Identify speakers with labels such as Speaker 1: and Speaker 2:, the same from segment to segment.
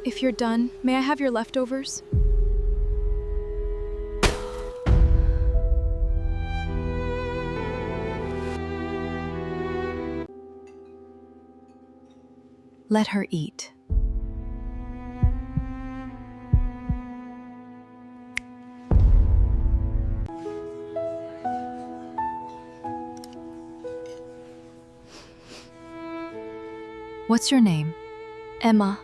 Speaker 1: If you're done, may I have your leftovers? Let her eat. What's your name? Emma.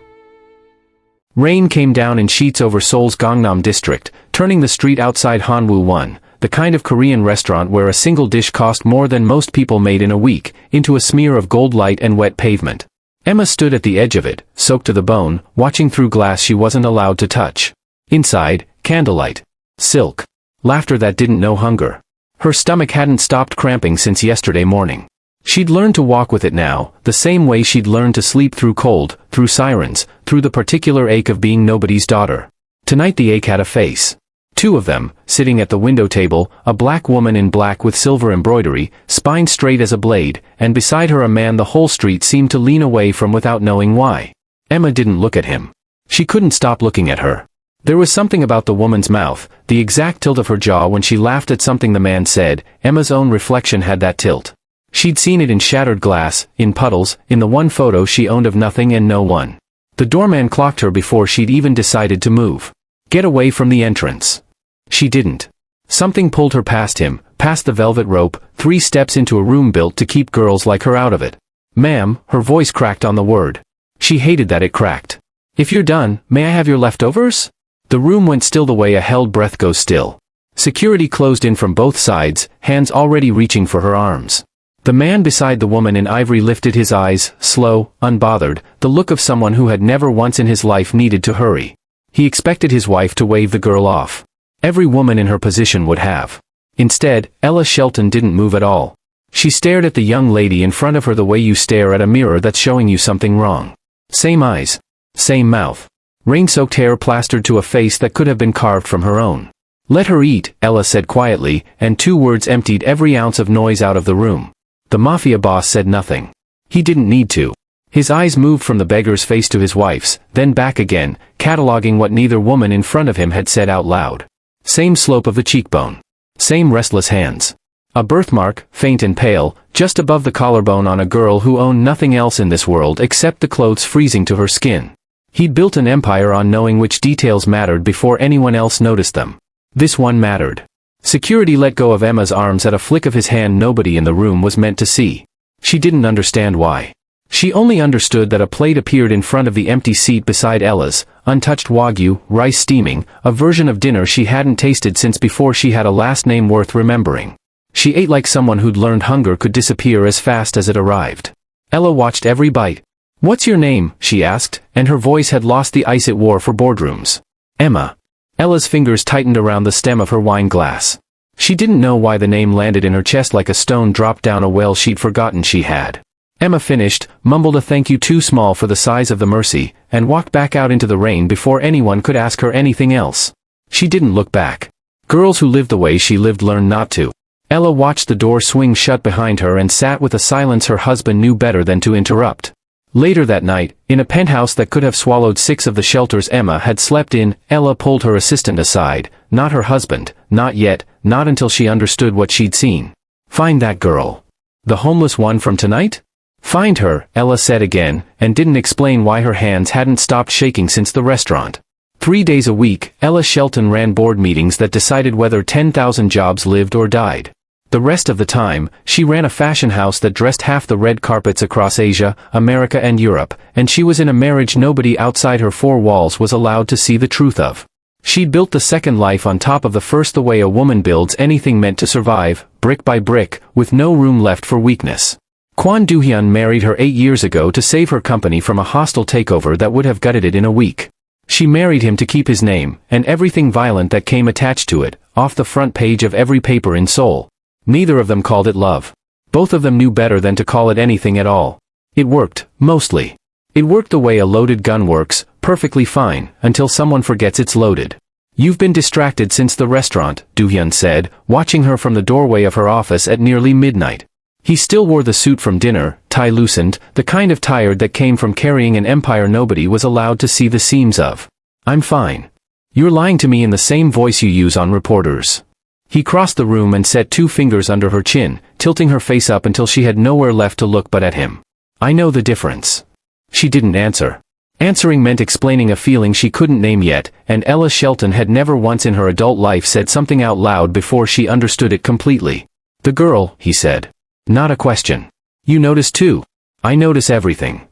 Speaker 2: Rain came down in sheets over Seoul's Gangnam district, turning the street outside Hanwoo-1, the kind of Korean restaurant where a single dish cost more than most people made in a week, into a smear of gold light and wet pavement. Emma stood at the edge of it, soaked to the bone, watching through glass she wasn't allowed to touch. Inside, candlelight. Silk. Laughter that didn't know hunger. Her stomach hadn't stopped cramping since yesterday morning. She'd learned to walk with it now, the same way she'd learned to sleep through cold, through sirens, through the particular ache of being nobody's daughter. Tonight the ache had a face. Two of them, sitting at the window table, a black woman in black with silver embroidery, spine straight as a blade, and beside her a man the whole street seemed to lean away from without knowing why. Emma didn't look at him. She couldn't stop looking at her. There was something about the woman's mouth, the exact tilt of her jaw when she laughed at something the man said. Emma's own reflection had that tilt. She'd seen it in shattered glass, in puddles, in the one photo she owned of nothing and no one. The doorman clocked her before she'd even decided to move. Get away from the entrance. She didn't. Something pulled her past him, past the velvet rope, 3 steps into a room built to keep girls like her out of it. Ma'am, her voice cracked on the word. She hated that it cracked. If you're done, may I have your leftovers? The room went still the way a held breath goes still. Security closed in from both sides, hands already reaching for her arms. The man beside the woman in ivory lifted his eyes, slow, unbothered, the look of someone who had never once in his life needed to hurry. He expected his wife to wave the girl off. Every woman in her position would have. Instead, Ella Shelton didn't move at all. She stared at the young lady in front of her the way you stare at a mirror that's showing you something wrong. Same eyes. Same mouth. Rain-soaked hair plastered to a face that could have been carved from her own. Let her eat, Ella said quietly, and 2 words emptied every ounce of noise out of the room. The Mafia boss said nothing. He didn't need to. His eyes moved from the beggar's face to his wife's, then back again, cataloging what neither woman in front of him had said out loud. Same slope of the cheekbone. Same restless hands. A birthmark, faint and pale, just above the collarbone on a girl who owned nothing else in this world except the clothes freezing to her skin. He'd built an empire on knowing which details mattered before anyone else noticed them. This one mattered. Security let go of Emma's arms at a flick of his hand nobody in the room was meant to see. She didn't understand why. She only understood that a plate appeared in front of the empty seat beside Ella's, untouched wagyu, rice steaming, a version of dinner she hadn't tasted since before she had a last name worth remembering. She ate like someone who'd learned hunger could disappear as fast as it arrived. Ella watched every bite. What's your name? She asked, and her voice had lost the ice it wore for boardrooms. Emma. Ella's fingers tightened around the stem of her wine glass. She didn't know why the name landed in her chest like a stone dropped down a well she'd forgotten she had. Emma finished, mumbled a thank you too small for the size of the mercy, and walked back out into the rain before anyone could ask her anything else. She didn't look back. Girls who lived the way she lived learned not to. Ella watched the door swing shut behind her and sat with a silence her husband knew better than to interrupt. Later that night, in a penthouse that could have swallowed 6 of the shelters Emma had slept in, Ella pulled her assistant aside, not her husband, not yet, not until she understood what she'd seen. Find that girl. The homeless one from tonight? Find her, Ella said again, and didn't explain why her hands hadn't stopped shaking since the restaurant. 3 days a week, Ella Shelton ran board meetings that decided whether 10,000 jobs lived or died. The rest of the time, she ran a fashion house that dressed half the red carpets across Asia, America and Europe, and she was in a marriage nobody outside her 4 walls was allowed to see the truth of. She'd built the second life on top of the first the way a woman builds anything meant to survive, brick by brick, with no room left for weakness. Kwon Do-hyun married her 8 years ago to save her company from a hostile takeover that would have gutted it in a week. She married him to keep his name, and everything violent that came attached to it, off the front page of every paper in Seoul. Neither of them called it love. Both of them knew better than to call it anything at all. It worked, mostly. It worked the way a loaded gun works, perfectly fine, until someone forgets it's loaded. You've been distracted since the restaurant, Do-hyun said, watching her from the doorway of her office at nearly midnight. He still wore the suit from dinner, tie loosened, the kind of tired that came from carrying an empire nobody was allowed to see the seams of. "I'm fine. You're lying to me in the same voice you use on reporters." He crossed the room and set 2 fingers under her chin, tilting her face up until she had nowhere left to look but at him. "I know the difference." She didn't answer. Answering meant explaining a feeling she couldn't name yet, and Ella Shelton had never once in her adult life said something out loud before she understood it completely. "The girl," he said. "Not a question. You notice too." "I notice everything."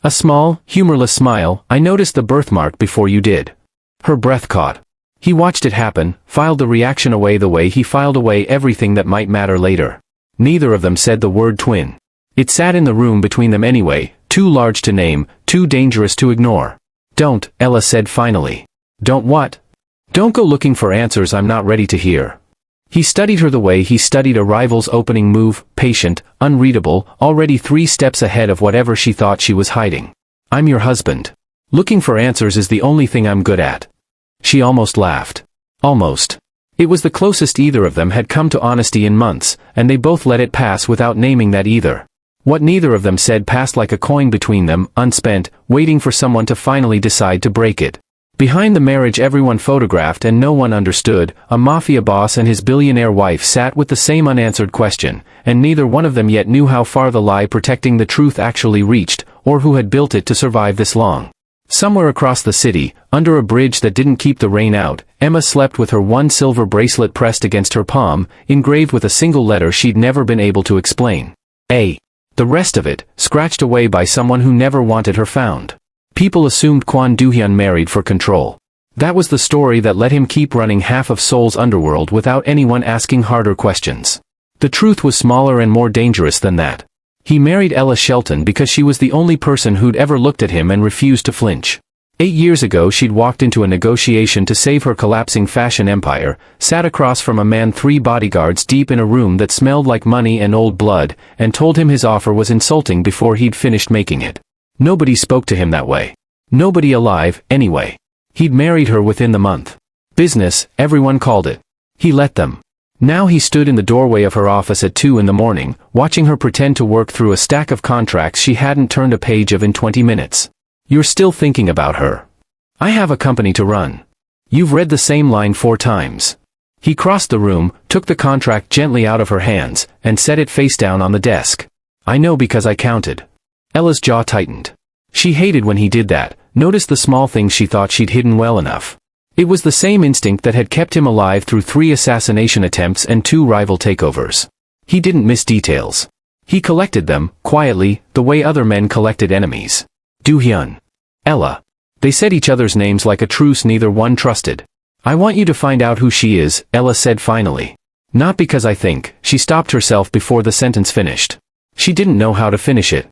Speaker 2: A small, humorless smile. "I noticed the birthmark before you did." Her breath caught. He watched it happen, filed the reaction away the way he filed away everything that might matter later. Neither of them said the word twin. It sat in the room between them anyway, too large to name, too dangerous to ignore. "Don't," Ella said finally. "Don't what?" "Don't go looking for answers I'm not ready to hear." He studied her the way he studied a rival's opening move, patient, unreadable, already 3 steps ahead of whatever she thought she was hiding. "I'm your husband. Looking for answers is the only thing I'm good at." She almost laughed. Almost. It was the closest either of them had come to honesty in months, and they both let it pass without naming that either. What neither of them said passed like a coin between them, unspent, waiting for someone to finally decide to break it. Behind the marriage everyone photographed and no one understood, a mafia boss and his billionaire wife sat with the same unanswered question, and neither one of them yet knew how far the lie protecting the truth actually reached, or who had built it to survive this long. Somewhere across the city, under a bridge that didn't keep the rain out, Emma slept with her one silver bracelet pressed against her palm, engraved with a single letter she'd never been able to explain. A. The rest of it, scratched away by someone who never wanted her found. People assumed Kwon Do-hyun married for control. That was the story that let him keep running half of Seoul's underworld without anyone asking harder questions. The truth was smaller and more dangerous than that. He married Ella Shelton because she was the only person who'd ever looked at him and refused to flinch. 8 years ago she'd walked into a negotiation to save her collapsing fashion empire, sat across from a man 3 bodyguards deep in a room that smelled like money and old blood, and told him his offer was insulting before he'd finished making it. Nobody spoke to him that way. Nobody alive, anyway. He'd married her within the month. Business, everyone called it. He let them. Now he stood in the doorway of her office at 2 in the morning, watching her pretend to work through a stack of contracts she hadn't turned a page of in 20 minutes. "You're still thinking about her. I have a company to run. You've read the same line 4 times. He crossed the room, took the contract gently out of her hands, and set it face down on the desk. "I know because I counted." Ella's jaw tightened. She hated when he did that, noticed the small things she thought she'd hidden well enough. It was the same instinct that had kept him alive through 3 assassination attempts and 2 rival takeovers. He didn't miss details. He collected them, quietly, the way other men collected enemies. Do-hyun. Ella. They said each other's names like a truce neither one trusted. "I want you to find out who she is," Ella said finally. "Not because I think." She stopped herself before the sentence finished. She didn't know how to finish it.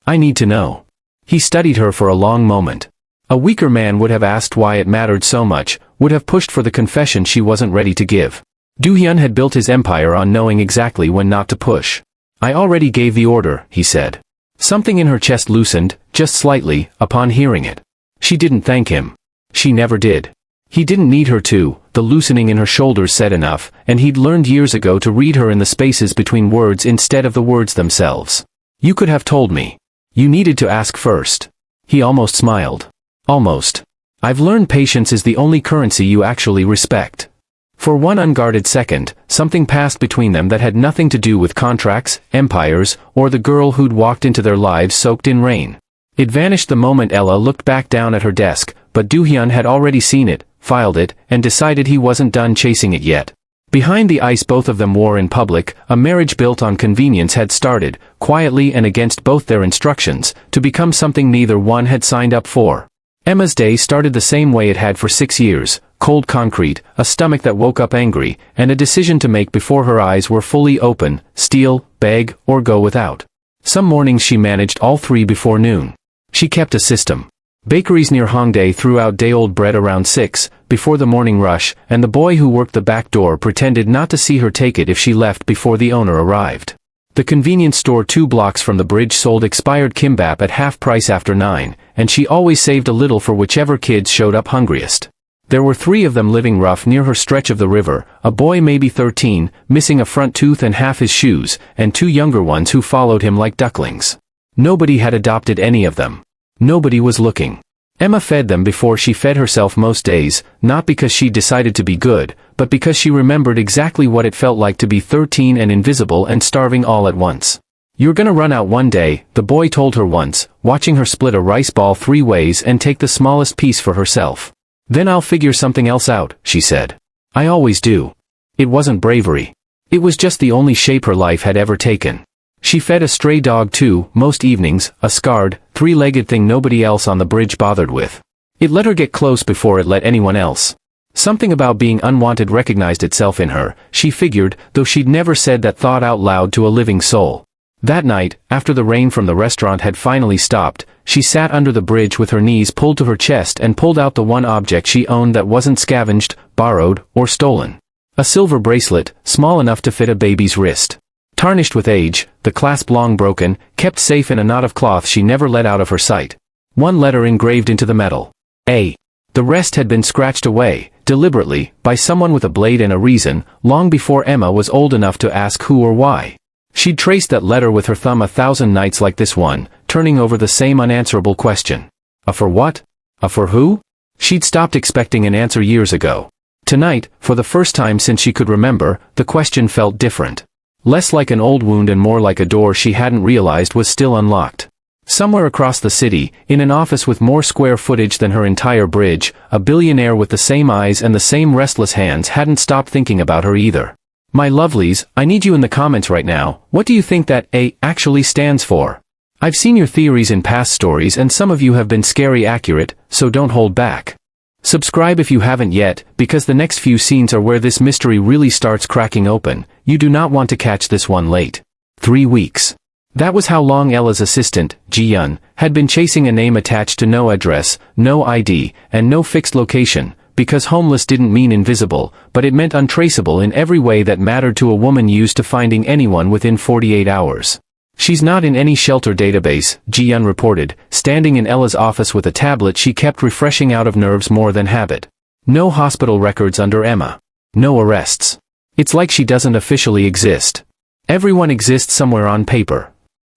Speaker 2: "I need to know." He studied her for a long moment. A weaker man would have asked why it mattered so much, would have pushed for the confession she wasn't ready to give. Do-hyun had built his empire on knowing exactly when not to push. "I already gave the order," he said. Something in her chest loosened, just slightly, upon hearing it. She didn't thank him. She never did. He didn't need her to, the loosening in her shoulders said enough, and he'd learned years ago to read her in the spaces between words instead of the words themselves. "You could have told me. You needed to ask first." He almost smiled. "Almost. I've learned patience is the only currency you actually respect." For one unguarded second, something passed between them that had nothing to do with contracts, empires, or the girl who'd walked into their lives soaked in rain. It vanished the moment Ella looked back down at her desk, but Do-hyun had already seen it, filed it, and decided he wasn't done chasing it yet. Behind the ice both of them wore in public, a marriage built on convenience had started, quietly and against both their instructions, to become something neither one had signed up for. Emma's day started the same way it had for 6 years, cold concrete, a stomach that woke up angry, and a decision to make before her eyes were fully open: steal, beg, or go without. Some mornings she managed all 3 before noon. She kept a system. Bakeries near Hongdae threw out day-old bread around 6, before the morning rush, and the boy who worked the back door pretended not to see her take it if she left before the owner arrived. The convenience store 2 blocks from the bridge sold expired kimbap at half price after 9, and she always saved a little for whichever kids showed up hungriest. There were 3 of them living rough near her stretch of the river, a boy maybe 13, missing a front tooth and half his shoes, and 2 younger ones who followed him like ducklings. Nobody had adopted any of them. Nobody was looking. Emma fed them before she fed herself most days, not because she decided to be good, but because she remembered exactly what it felt like to be 13 and invisible and starving all at once. "You're gonna run out one day," the boy told her once, watching her split a rice ball 3 ways and take the smallest piece for herself. "Then I'll figure something else out," she said. "I always do." It wasn't bravery. It was just the only shape her life had ever taken. She fed a stray dog too, most evenings, a scarred, 3-legged thing nobody else on the bridge bothered with. It let her get close before it let anyone else. Something about being unwanted recognized itself in her, she figured, though she'd never said that thought out loud to a living soul. That night, after the rain from the restaurant had finally stopped, she sat under the bridge with her knees pulled to her chest and pulled out the one object she owned that wasn't scavenged, borrowed, or stolen. A silver bracelet, small enough to fit a baby's wrist. Tarnished with age, the clasp long broken, kept safe in a knot of cloth she never let out of her sight. One letter engraved into the metal. A. The rest had been scratched away, deliberately, by someone with a blade and a reason, long before Emma was old enough to ask who or why. She'd traced that letter with her thumb 1,000 nights like this one, turning over the same unanswerable question. A for what? A for who? She'd stopped expecting an answer years ago. Tonight, for the first time since she could remember, the question felt different. Less like an old wound and more like a door she hadn't realized was still unlocked. Somewhere across the city, in an office with more square footage than her entire bridge, a billionaire with the same eyes and the same restless hands hadn't stopped thinking about her either. "My lovelies, I need you in the comments right now. What do you think that A actually stands for? I've seen your theories in past stories and some of you have been scary accurate, so don't hold back. Subscribe if you haven't yet, because the next few scenes are where this mystery really starts cracking open. You do not want to catch this one late. 3 weeks. That was how long Ella's assistant, Ji-yun, had been chasing a name attached to no address, no ID, and no fixed location, because homeless didn't mean invisible, but it meant untraceable in every way that mattered to a woman used to finding anyone within 48 hours. "She's not in any shelter database," Ji-yun reported, standing in Ella's office with a tablet she kept refreshing out of nerves more than habit. "No hospital records under Emma. No arrests. It's like she doesn't officially exist. Everyone exists somewhere on paper.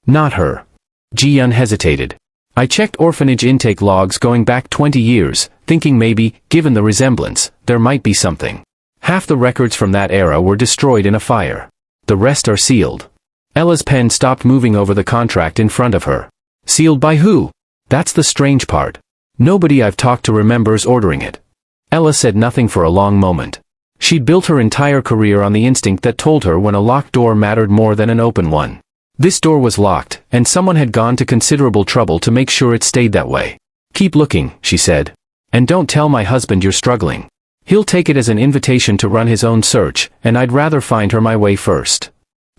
Speaker 2: Not her." Ji-yun hesitated. "I checked orphanage intake logs going back 20 years, thinking maybe, given the resemblance, there might be something. Half the records from that era were destroyed in a fire. The rest are sealed." Ella's pen stopped moving over the contract in front of her. "Sealed by who? That's the strange part. Nobody I've talked to remembers ordering it." Ella said nothing for a long moment. She'd built her entire career on the instinct that told her when a locked door mattered more than an open one. This door was locked, and someone had gone to considerable trouble to make sure it stayed that way. "Keep looking," she said. "And don't tell my husband you're struggling. He'll take it as an invitation to run his own search, and I'd rather find her my way first."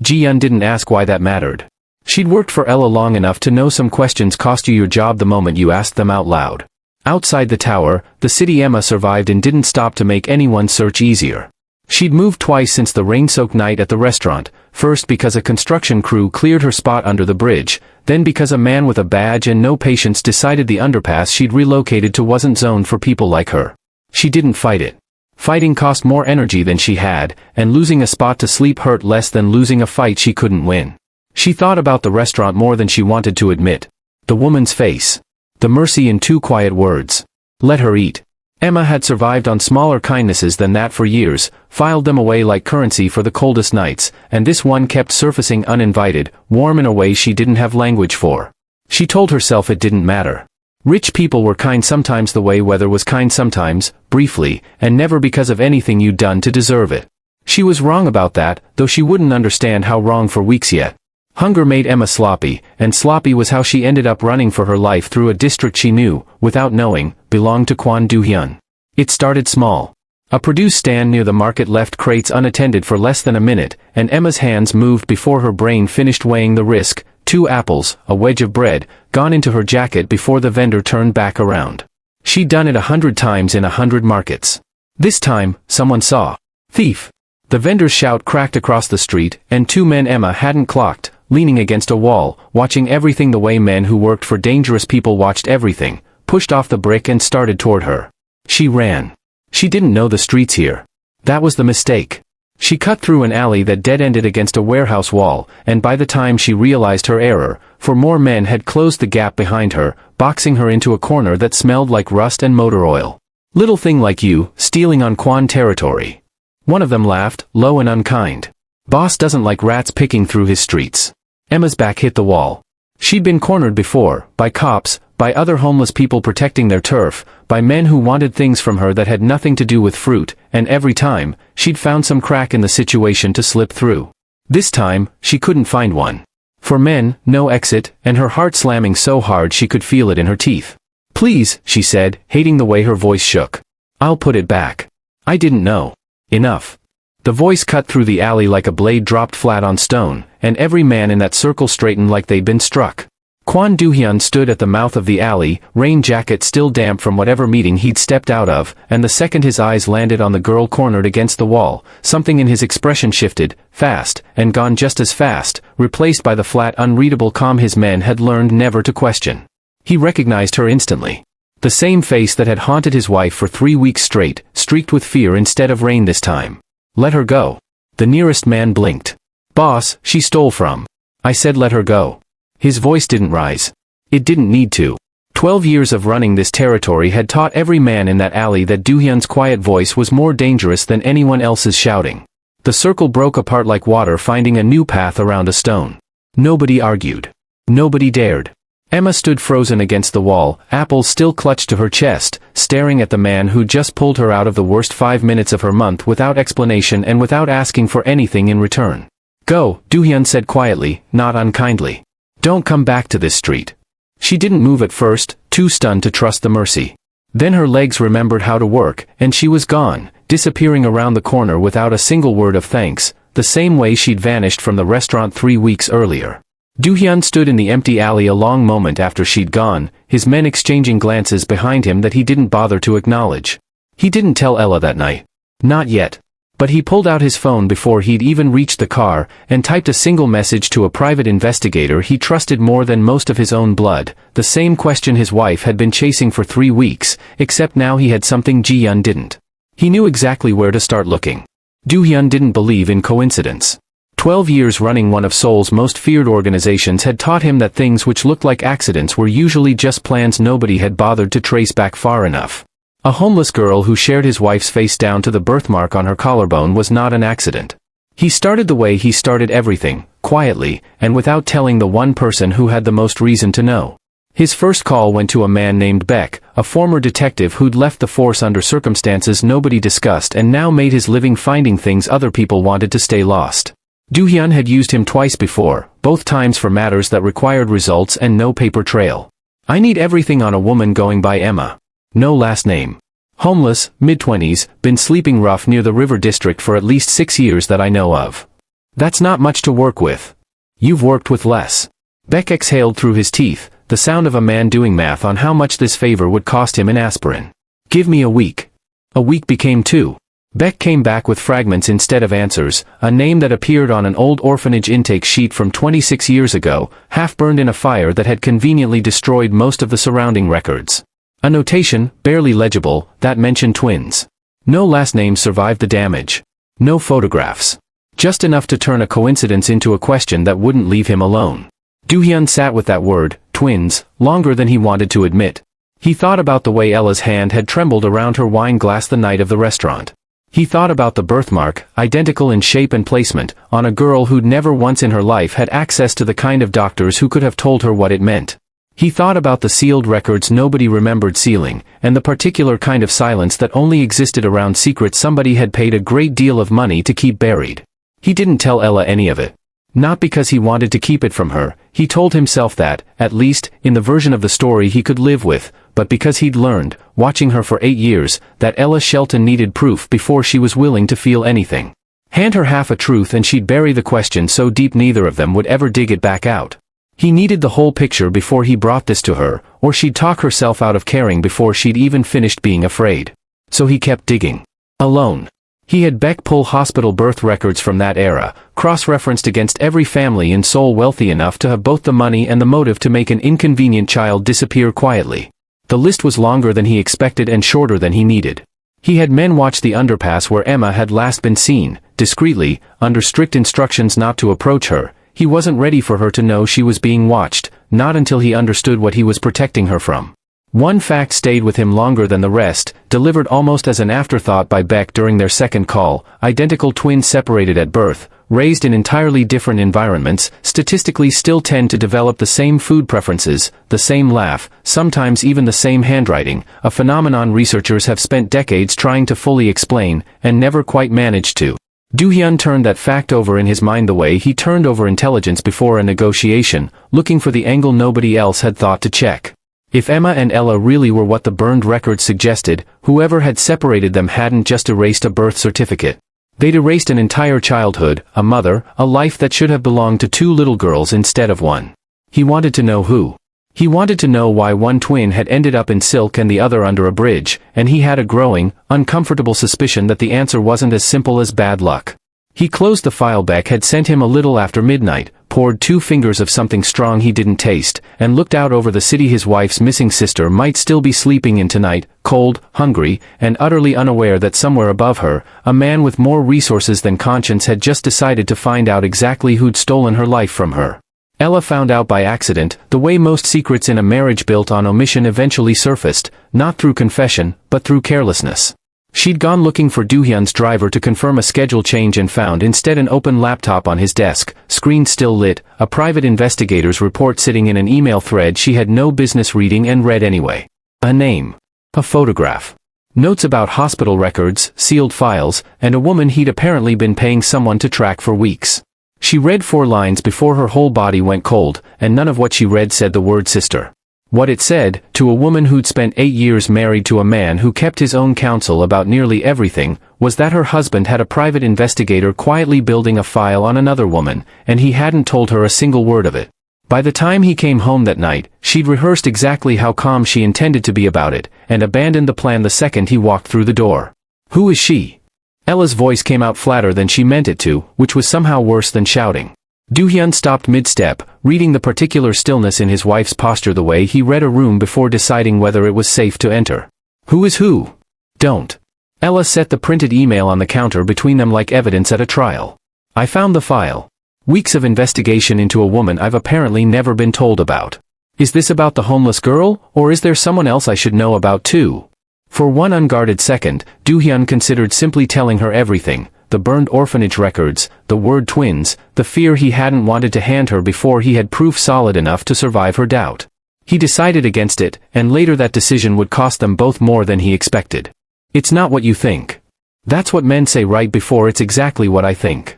Speaker 2: Ji-yun didn't ask why that mattered. She'd worked for Ella long enough to know some questions cost you your job the moment you asked them out loud. Outside the tower, the city Emma survived in didn't stop to make anyone's search easier. She'd moved twice since the rain-soaked night at the restaurant, first because a construction crew cleared her spot under the bridge, then because a man with a badge and no patience decided the underpass she'd relocated to wasn't zoned for people like her. She didn't fight it. Fighting cost more energy than she had, and losing a spot to sleep hurt less than losing a fight she couldn't win. She thought about the restaurant more than she wanted to admit. The woman's face. The mercy in 2 quiet words. Let her eat. Emma had survived on smaller kindnesses than that for years, filed them away like currency for the coldest nights, and this one kept surfacing uninvited, warm in a way she didn't have language for. She told herself it didn't matter. Rich people were kind sometimes the way weather was kind sometimes, briefly, and never because of anything you'd done to deserve it. She was wrong about that, though she wouldn't understand how wrong for weeks yet. Hunger made Emma sloppy, and sloppy was how she ended up running for her life through a district she knew, without knowing, belonged to Kwon Do-hyun. It started small. A produce stand near the market left crates unattended for less than a minute, and Emma's hands moved before her brain finished weighing the risk. 2 apples, a wedge of bread, gone into her jacket before the vendor turned back around. She'd done it 100 times in 100 markets. This time, someone saw. "Thief!" The vendor's shout cracked across the street, and 2 men Emma hadn't clocked, leaning against a wall, watching everything the way men who worked for dangerous people watched everything, pushed off the brick and started toward her. She ran. She didn't know the streets here. That was the mistake. She cut through an alley that dead-ended against a warehouse wall, and by the time she realized her error, 4 more men had closed the gap behind her, boxing her into a corner that smelled like rust and motor oil. Little thing like you, stealing on Quan territory. One of them laughed, low and unkind. Boss doesn't like rats picking through his streets. Emma's back hit the wall. She'd been cornered before, by cops, by other homeless people protecting their turf, by men who wanted things from her that had nothing to do with fruit, and every time, she'd found some crack in the situation to slip through. This time, she couldn't find one. For men, no exit, and her heart slamming so hard she could feel it in her teeth. Please, she said, hating the way her voice shook. I'll put it back. I didn't know. Enough. The voice cut through the alley like a blade dropped flat on stone, and every man in that circle straightened like they'd been struck. Kwon Do-hyun stood at the mouth of the alley, rain jacket still damp from whatever meeting he'd stepped out of, and the second his eyes landed on the girl cornered against the wall, something in his expression shifted, fast, and gone just as fast, replaced by the flat unreadable calm his men had learned never to question. He recognized her instantly. The same face that had haunted his wife for 3 weeks straight, streaked with fear instead of rain this time. Let her go. The nearest man blinked. Boss, she stole from. I said let her go. His voice didn't rise. It didn't need to. 12 years of running this territory had taught every man in that alley that Do-hyun's quiet voice was more dangerous than anyone else's shouting. The circle broke apart like water finding a new path around a stone. Nobody argued. Nobody dared. Emma stood frozen against the wall, apples still clutched to her chest, staring at the man who just pulled her out of the worst 5 minutes of her month without explanation and without asking for anything in return. Go, Do-hyun said quietly, not unkindly. Don't come back to this street. She didn't move at first, too stunned to trust the mercy. Then her legs remembered how to work, and she was gone, disappearing around the corner without a single word of thanks, the same way she'd vanished from the restaurant 3 weeks earlier. Do-hyun stood in the empty alley a long moment after she'd gone, his men exchanging glances behind him that he didn't bother to acknowledge. He didn't tell Ella that night. Not yet. But he pulled out his phone before he'd even reached the car, and typed a single message to a private investigator he trusted more than most of his own blood, the same question his wife had been chasing for 3 weeks, except now he had something Ji-hyun didn't. He knew exactly where to start looking. Do-hyun didn't believe in coincidence. 12 years running one of Seoul's most feared organizations had taught him that things which looked like accidents were usually just plans nobody had bothered to trace back far enough. A homeless girl who shared his wife's face down to the birthmark on her collarbone was not an accident. He started the way he started everything, quietly, and without telling the one person who had the most reason to know. His first call went to a man named Beck, a former detective who'd left the force under circumstances nobody discussed and now made his living finding things other people wanted to stay lost. Do-hyun had used him twice before, both times for matters that required results and no paper trail. I need everything on a woman going by Emma. No last name. Homeless, mid-20s, been sleeping rough near the river district for at least 6 years that I know of. That's not much to work with. You've worked with less. Beck exhaled through his teeth, the sound of a man doing math on how much this favor would cost him in aspirin. Give me a week. A week became 2. Beck came back with fragments instead of answers, a name that appeared on an old orphanage intake sheet from 26 years ago, half burned in a fire that had conveniently destroyed most of the surrounding records. A notation, barely legible, that mentioned twins. No last name survived the damage. No photographs. Just enough to turn a coincidence into a question that wouldn't leave him alone. Do-hyun sat with that word, twins, longer than he wanted to admit. He thought about the way Ella's hand had trembled around her wine glass the night of the restaurant. He thought about the birthmark, identical in shape and placement, on a girl who'd never once in her life had access to the kind of doctors who could have told her what it meant. He thought about the sealed records nobody remembered sealing, and the particular kind of silence that only existed around secrets somebody had paid a great deal of money to keep buried. He didn't tell Ella any of it. Not because he wanted to keep it from her, he told himself that, at least, in the version of the story he could live with, but because he'd learned, watching her for 8 years, that Ella Shelton needed proof before she was willing to feel anything. Hand her half a truth and she'd bury the question so deep neither of them would ever dig it back out. He needed the whole picture before he brought this to her, or she'd talk herself out of caring before she'd even finished being afraid. So he kept digging. Alone. He had Beck pull hospital birth records from that era, cross-referenced against every family in Seoul wealthy enough to have both the money and the motive to make an inconvenient child disappear quietly. The list was longer than he expected and shorter than he needed. He had men watch the underpass where Emma had last been seen, discreetly, under strict instructions not to approach her. He wasn't ready for her to know she was being watched, not until he understood what he was protecting her from. One fact stayed with him longer than the rest, delivered almost as an afterthought by Beck during their second call. Identical twins separated at birth, raised in entirely different environments, statistically still tend to develop the same food preferences, the same laugh, sometimes even the same handwriting, a phenomenon researchers have spent decades trying to fully explain, and never quite managed to. Do-hyun turned that fact over in his mind the way he turned over intelligence before a negotiation, looking for the angle nobody else had thought to check. If Emma and Ella really were what the burned records suggested, whoever had separated them hadn't just erased a birth certificate. They'd erased an entire childhood, a mother, a life that should have belonged to two little girls instead of one. He wanted to know who. He wanted to know why one twin had ended up in silk and the other under a bridge, and he had a growing, uncomfortable suspicion that the answer wasn't as simple as bad luck. He closed the file Beck had sent him a little after midnight, poured 2 fingers of something strong he didn't taste, and looked out over the city his wife's missing sister might still be sleeping in tonight, cold, hungry, and utterly unaware that somewhere above her, a man with more resources than conscience had just decided to find out exactly who'd stolen her life from her. Ella found out by accident, the way most secrets in a marriage built on omission eventually surfaced, not through confession, but through carelessness. She'd gone looking for Do-hyun's driver to confirm a schedule change and found instead an open laptop on his desk, screen still lit, a private investigator's report sitting in an email thread she had no business reading and read anyway. A name. A photograph. Notes about hospital records, sealed files, and a woman he'd apparently been paying someone to track for weeks. She read 4 lines before her whole body went cold, and none of what she read said the word sister. What it said, to a woman who'd spent 8 years married to a man who kept his own counsel about nearly everything, was that her husband had a private investigator quietly building a file on another woman, and he hadn't told her a single word of it. By the time he came home that night, she'd rehearsed exactly how calm she intended to be about it, and abandoned the plan the second he walked through the door. Who is she? Ella's voice came out flatter than she meant it to, which was somehow worse than shouting. Do-hyun stopped mid-step, reading the particular stillness in his wife's posture the way he read a room before deciding whether it was safe to enter. Who is who? Don't. Ella set the printed email on the counter between them like evidence at a trial. I found the file. Weeks of investigation into a woman I've apparently never been told about. Is this about the homeless girl, or is there someone else I should know about too? For one unguarded second, Do-hyun considered simply telling her everything. The burned orphanage records, the word twins, the fear he hadn't wanted to hand her before he had proof solid enough to survive her doubt. He decided against it, and later that decision would cost them both more than he expected. It's not what you think. That's what men say right before it's exactly what I think.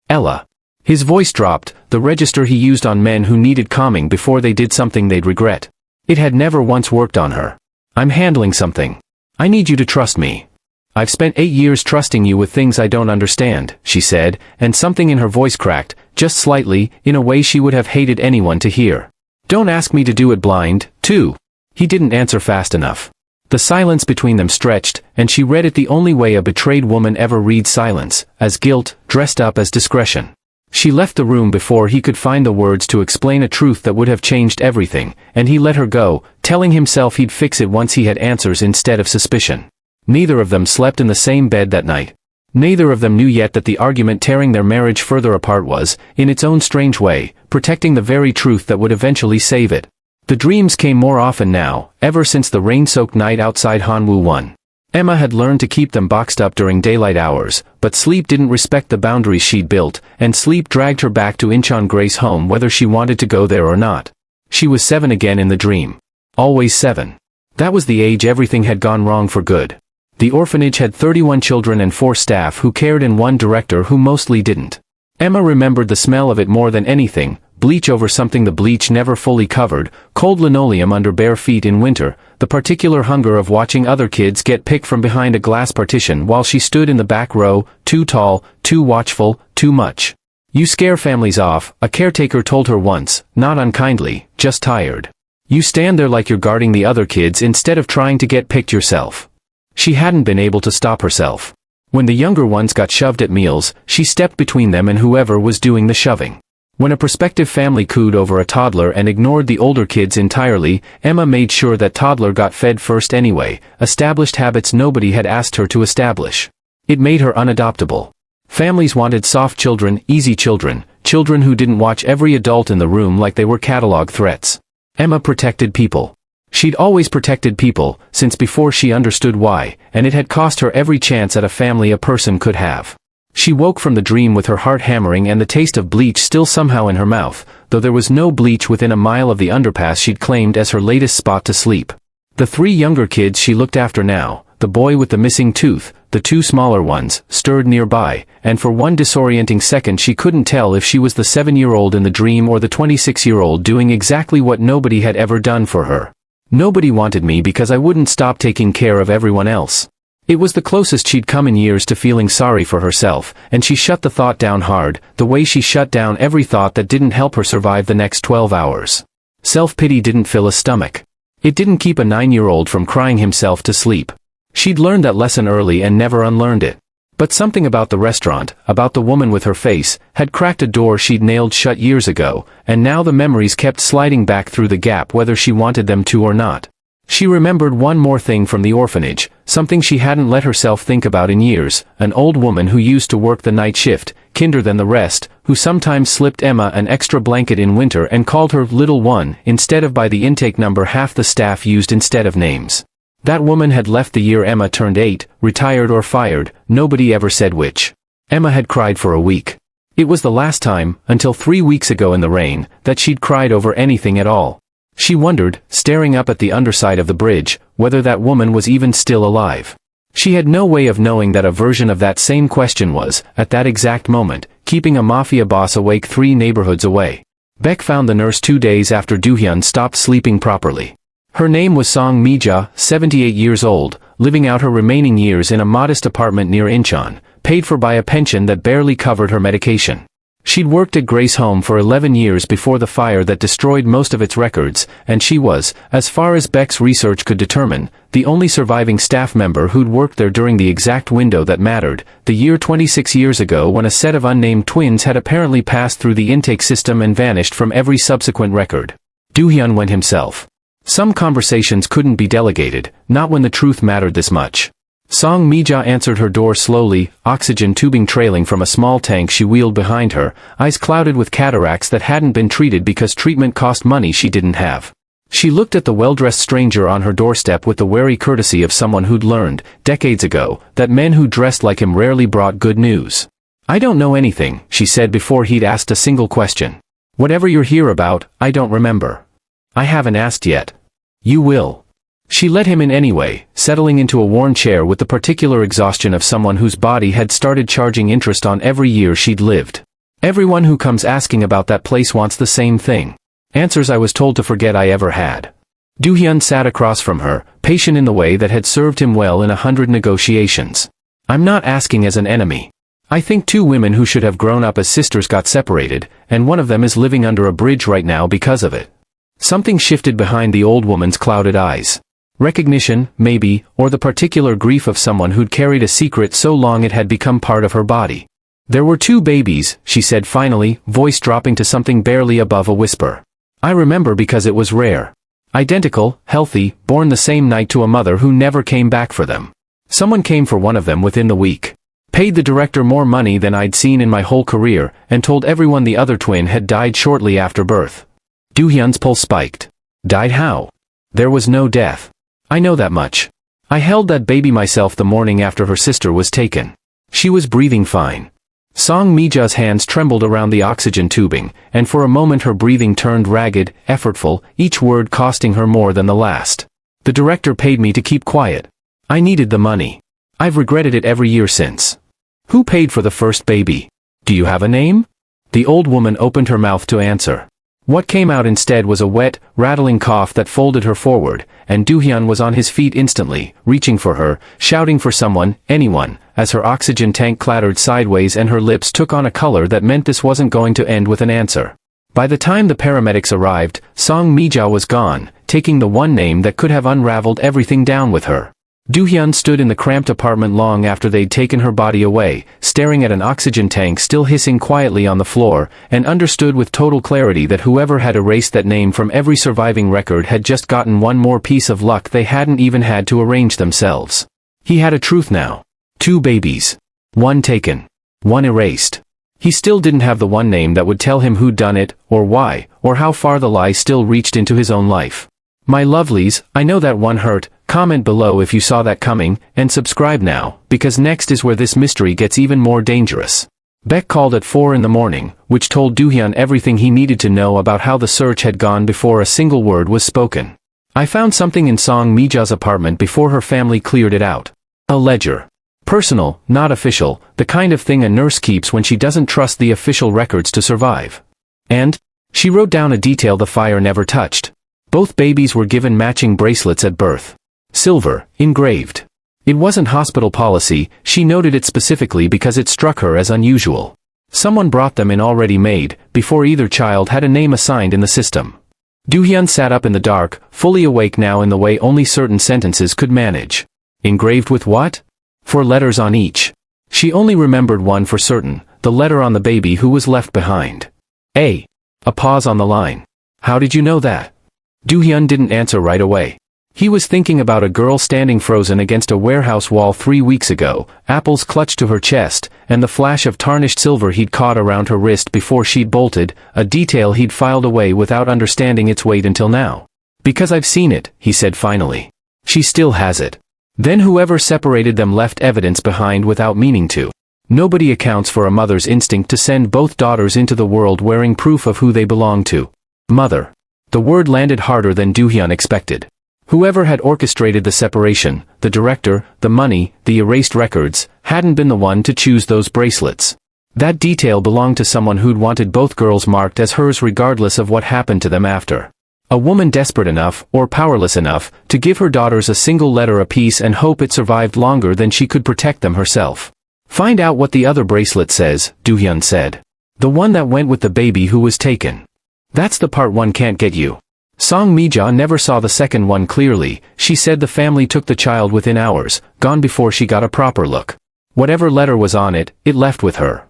Speaker 2: Ella. His voice dropped, the register he used on men who needed calming before they did something they'd regret. It had never once worked on her. I'm handling something. I need you to trust me. I've spent 8 years trusting you with things I don't understand, she said, and something in her voice cracked, just slightly, in a way she would have hated anyone to hear. Don't ask me to do it blind, too. He didn't answer fast enough. The silence between them stretched, and she read it the only way a betrayed woman ever reads silence, as guilt, dressed up as discretion. She left the room before he could find the words to explain a truth that would have changed everything, and he let her go, telling himself he'd fix it once he had answers instead of suspicion. Neither of them slept in the same bed that night. Neither of them knew yet that the argument tearing their marriage further apart was, in its own strange way, protecting the very truth that would eventually save it. The dreams came more often now, ever since the rain-soaked night outside Hanwoo 1. Emma had learned to keep them boxed up during daylight hours, but sleep didn't respect the boundaries she'd built, and sleep dragged her back to Incheon Grace home whether she wanted to go there or not. She was 7 again in the dream. Always 7. That was the age everything had gone wrong for good. The orphanage had 31 children and 4 staff who cared and 1 director who mostly didn't. Emma remembered the smell of it more than anything, bleach over something the bleach never fully covered, cold linoleum under bare feet in winter, the particular hunger of watching other kids get picked from behind a glass partition while she stood in the back row, too tall, too watchful, too much. You scare families off, a caretaker told her once, not unkindly, just tired. You stand there like you're guarding the other kids instead of trying to get picked yourself. She hadn't been able to stop herself. When the younger ones got shoved at meals, she stepped between them and whoever was doing the shoving. When a prospective family cooed over a toddler and ignored the older kids entirely, Emma made sure that toddler got fed first anyway, established habits nobody had asked her to establish. It made her unadoptable. Families wanted soft children, easy children, children who didn't watch every adult in the room like they were catalog threats. Emma protected people. She'd always protected people, since before she understood why, and it had cost her every chance at a family a person could have. She woke from the dream with her heart hammering and the taste of bleach still somehow in her mouth, though there was no bleach within a mile of the underpass she'd claimed as her latest spot to sleep. The 3 younger kids she looked after now, the boy with the missing tooth, the 2 smaller ones, stirred nearby, and for one disorienting second she couldn't tell if she was the 7-year-old in the dream or the 26-year-old doing exactly what nobody had ever done for her. Nobody wanted me because I wouldn't stop taking care of everyone else. It was the closest she'd come in years to feeling sorry for herself, and she shut the thought down hard, the way she shut down every thought that didn't help her survive the next 12 hours. Self-pity didn't fill a stomach. It didn't keep a 9-year-old from crying himself to sleep. She'd learned that lesson early and never unlearned it. But something about the restaurant, about the woman with her face, had cracked a door she'd nailed shut years ago, and now the memories kept sliding back through the gap whether she wanted them to or not. She remembered one more thing from the orphanage, something she hadn't let herself think about in years, an old woman who used to work the night shift, kinder than the rest, who sometimes slipped Emma an extra blanket in winter and called her Little One instead of by the intake number half the staff used instead of names. That woman had left the year Emma turned 8, retired or fired, nobody ever said which. Emma had cried for a week. It was the last time, until 3 weeks ago in the rain, that she'd cried over anything at all. She wondered, staring up at the underside of the bridge, whether that woman was even still alive. She had no way of knowing that a version of that same question was, at that exact moment, keeping a mafia boss awake 3 neighborhoods away. Beck found the nurse 2 days after Doohyun stopped sleeping properly. Her name was Song Mi-ja, 78 years old, living out her remaining years in a modest apartment near Incheon, paid for by a pension that barely covered her medication. She'd worked at Grace Home for 11 years before the fire that destroyed most of its records, and she was, as far as Beck's research could determine, the only surviving staff member who'd worked there during the exact window that mattered, the year 26 years ago when a set of unnamed twins had apparently passed through the intake system and vanished from every subsequent record. Doohyun went himself. Some conversations couldn't be delegated, not when the truth mattered this much. Song Mi-ja answered her door slowly, oxygen tubing trailing from a small tank she wheeled behind her, eyes clouded with cataracts that hadn't been treated because treatment cost money she didn't have. She looked at the well-dressed stranger on her doorstep with the wary courtesy of someone who'd learned, decades ago, that men who dressed like him rarely brought good news. "I don't know anything," she said before he'd asked a single question. "Whatever you're here about, I don't remember." "I haven't asked yet." "You will." She let him in anyway, settling into a worn chair with the particular exhaustion of someone whose body had started charging interest on every year she'd lived. "Everyone who comes asking about that place wants the same thing. Answers I was told to forget I ever had." Doohyun sat across from her, patient in the way that had served him well in 100 negotiations. "I'm not asking as an enemy. I think 2 women who should have grown up as sisters got separated, and one of them is living under a bridge right now because of it." Something shifted behind the old woman's clouded eyes. Recognition, maybe, or the particular grief of someone who'd carried a secret so long it had become part of her body. "There were 2 babies," she said finally, voice dropping to something barely above a whisper. "I remember because it was rare. Identical, healthy, born the same night to a mother who never came back for them. Someone came for one of them within the week. Paid the director more money than I'd seen in my whole career, and told everyone the other twin had died shortly after birth." Doohyun's pulse spiked. "Died how?" "There was no death. I know that much. I held that baby myself the morning after her sister was taken. She was breathing fine." Song Mi-ja's hands trembled around the oxygen tubing, and for a moment her breathing turned ragged, effortful, each word costing her more than the last. "The director paid me to keep quiet. I needed the money. I've regretted it every year since." "Who paid for the first baby? Do you have a name?" The old woman opened her mouth to answer. What came out instead was a wet, rattling cough that folded her forward, and Doohyun was on his feet instantly, reaching for her, shouting for someone, anyone, as her oxygen tank clattered sideways and her lips took on a color that meant this wasn't going to end with an answer. By the time the paramedics arrived, Song Mi-ja was gone, taking the one name that could have unraveled everything down with her. Do-hyun stood in the cramped apartment long after they'd taken her body away, staring at an oxygen tank still hissing quietly on the floor, and understood with total clarity that whoever had erased that name from every surviving record had just gotten one more piece of luck they hadn't even had to arrange themselves. He had a truth now. 2 babies. 1 taken. 1 erased. He still didn't have the one name that would tell him who'd done it, or why, or how far the lie still reached into his own life. My lovelies, I know that one hurt. Comment below if you saw that coming, and subscribe now, because next is where this mystery gets even more dangerous. Baek called at 4 in the morning, which told Do-hyun everything he needed to know about how the search had gone before a single word was spoken. I found something in Song Mi-ja's apartment before her family cleared it out. A ledger. Personal, not official, the kind of thing a nurse keeps when she doesn't trust the official records to survive. And she wrote down a detail the fire never touched. Both babies were given matching bracelets at birth. Silver, engraved. It wasn't hospital policy, she noted it specifically because it struck her as unusual. Someone brought them in already made, before either child had a name assigned in the system. Do-hyun sat up in the dark, fully awake now in the way only certain sentences could manage. Engraved with what? 4 letters on each. She only remembered one for certain, the letter on the baby who was left behind. A. A pause on the line. How did you know that? Do-hyun didn't answer right away. He was thinking about a girl standing frozen against a warehouse wall 3 weeks ago, apples clutched to her chest, and the flash of tarnished silver he'd caught around her wrist before she'd bolted, a detail he'd filed away without understanding its weight until now. Because I've seen it, he said finally. She still has it. Then whoever separated them left evidence behind without meaning to. Nobody accounts for a mother's instinct to send both daughters into the world wearing proof of who they belong to. Mother. The word landed harder than Do-hyun expected. Whoever had orchestrated the separation, the director, the money, the erased records, hadn't been the one to choose those bracelets. That detail belonged to someone who'd wanted both girls marked as hers regardless of what happened to them after. A woman desperate enough, or powerless enough, to give her daughters a single letter apiece and hope it survived longer than she could protect them herself. Find out what the other bracelet says, Do-hyun said. The one that went with the baby who was taken. That's the part one can't get you. Song Mi-ja never saw the second one clearly. She said the family took the child within hours, gone before she got a proper look. Whatever letter was on it, it left with her.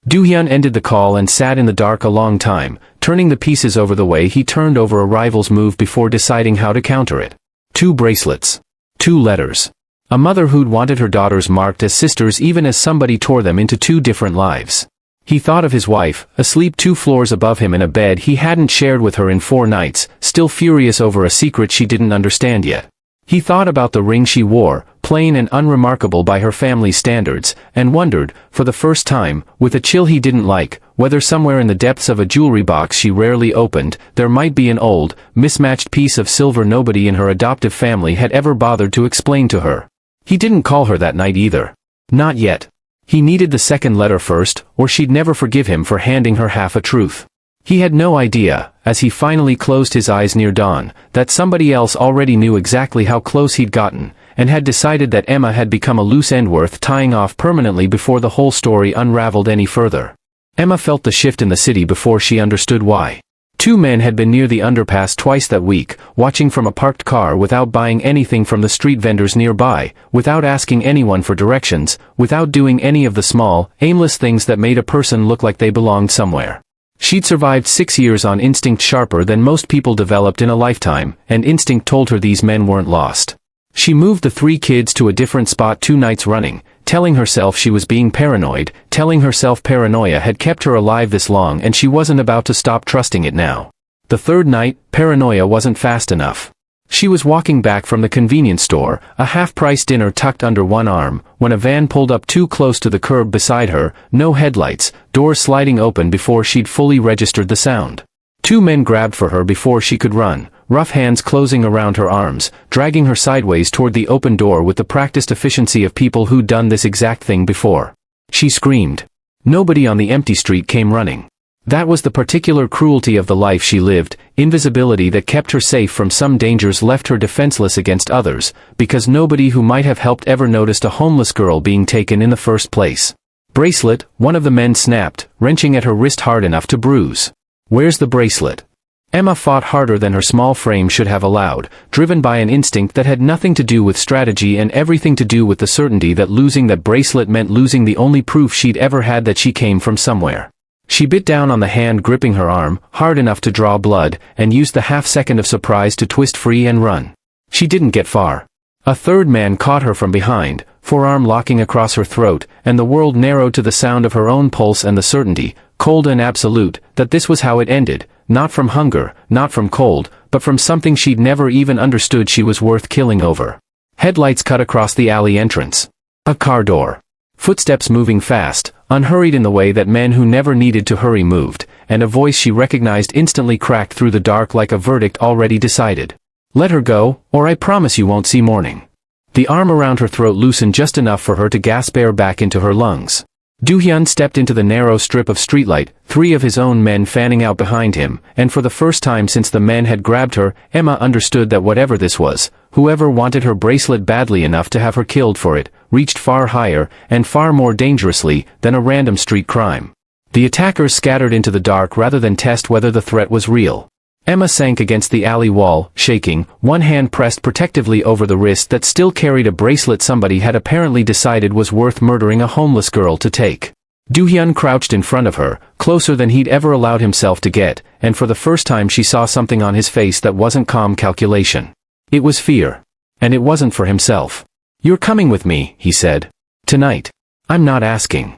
Speaker 2: Do-hyun ended the call and sat in the dark a long time, turning the pieces over the way he turned over a rival's move before deciding how to counter it. 2 bracelets. 2 letters. A mother who'd wanted her daughters marked as sisters even as somebody tore them into 2 different lives. He thought of his wife, asleep 2 floors above him in a bed he hadn't shared with her in 4 nights, still furious over a secret she didn't understand yet. He thought about the ring she wore, plain and unremarkable by her family's standards, and wondered, for the first time, with a chill he didn't like, whether somewhere in the depths of a jewelry box she rarely opened, there might be an old, mismatched piece of silver nobody in her adoptive family had ever bothered to explain to her. He didn't call her that night either. Not yet. He needed the second letter first, or she'd never forgive him for handing her half a truth. He had no idea, as he finally closed his eyes near dawn, that somebody else already knew exactly how close he'd gotten, and had decided that Emma had become a loose end worth tying off permanently before the whole story unraveled any further. Emma felt the shift in the city before she understood why. 2 men had been near the underpass twice that week, watching from a parked car without buying anything from the street vendors nearby, without asking anyone for directions, without doing any of the small, aimless things that made a person look like they belonged somewhere. She'd survived 6 years on instinct sharper than most people developed in a lifetime, and instinct told her these men weren't lost. She moved the 3 kids to a different spot 2 nights running, telling herself she was being paranoid, telling herself paranoia had kept her alive this long and she wasn't about to stop trusting it now. The 3rd night, paranoia wasn't fast enough. She was walking back from the convenience store, a half-price dinner tucked under one arm, when a van pulled up too close to the curb beside her, no headlights, doors sliding open before she'd fully registered the sound. 2 men grabbed for her before she could run, rough hands closing around her arms, dragging her sideways toward the open door with the practiced efficiency of people who'd done this exact thing before. She screamed. Nobody on the empty street came running. That was the particular cruelty of the life she lived, invisibility that kept her safe from some dangers left her defenseless against others, because nobody who might have helped ever noticed a homeless girl being taken in the first place. Bracelet, one of the men snapped, wrenching at her wrist hard enough to bruise. Where's the bracelet? Emma fought harder than her small frame should have allowed, driven by an instinct that had nothing to do with strategy and everything to do with the certainty that losing that bracelet meant losing the only proof she'd ever had that she came from somewhere. She bit down on the hand gripping her arm, hard enough to draw blood, and used the half-second of surprise to twist free and run. She didn't get far. A third man caught her from behind, forearm locking across her throat, and the world narrowed to the sound of her own pulse and the certainty, cold and absolute, that this was how it ended. Not from hunger, not from cold, but from something she'd never even understood she was worth killing over. Headlights cut across the alley entrance. A car door. Footsteps moving fast, unhurried in the way that men who never needed to hurry moved, and a voice she recognized instantly cracked through the dark like a verdict already decided. Let her go, or I promise you won't see morning. The arm around her throat loosened just enough for her to gasp air back into her lungs. Do-hyun stepped into the narrow strip of streetlight, 3 of his own men fanning out behind him, and for the first time since the men had grabbed her, Emma understood that whatever this was, whoever wanted her bracelet badly enough to have her killed for it, reached far higher, and far more dangerously, than a random street crime. The attackers scattered into the dark rather than test whether the threat was real. Emma sank against the alley wall, shaking, one hand pressed protectively over the wrist that still carried a bracelet somebody had apparently decided was worth murdering a homeless girl to take. Do-hyun crouched in front of her, closer than he'd ever allowed himself to get, and for the first time she saw something on his face that wasn't calm calculation. It was fear. And it wasn't for himself. "You're coming with me," he said. "Tonight. I'm not asking."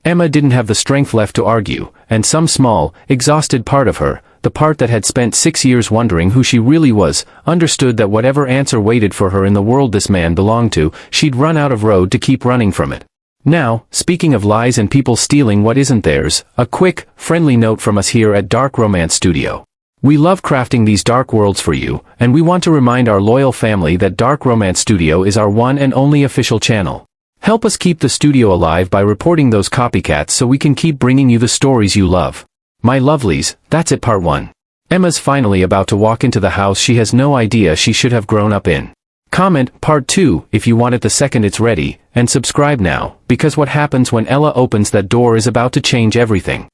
Speaker 2: Emma didn't have the strength left to argue, and some small, exhausted part of her, the part that had spent 6 years wondering who she really was, understood that whatever answer waited for her in the world this man belonged to, she'd run out of road to keep running from it. Now, speaking of lies and people stealing what isn't theirs, a quick, friendly note from us here at Dark Romance Studio. We love crafting these dark worlds for you, and we want to remind our loyal family that Dark Romance Studio is our one and only official channel. Help us keep the studio alive by reporting those copycats so we can keep bringing you the stories you love. My lovelies, that's it part 1. Emma's finally about to walk into the house she has no idea she should have grown up in. Comment part 2 if you want it the second it's ready, and subscribe now, because what happens when Ella opens that door is about to change everything.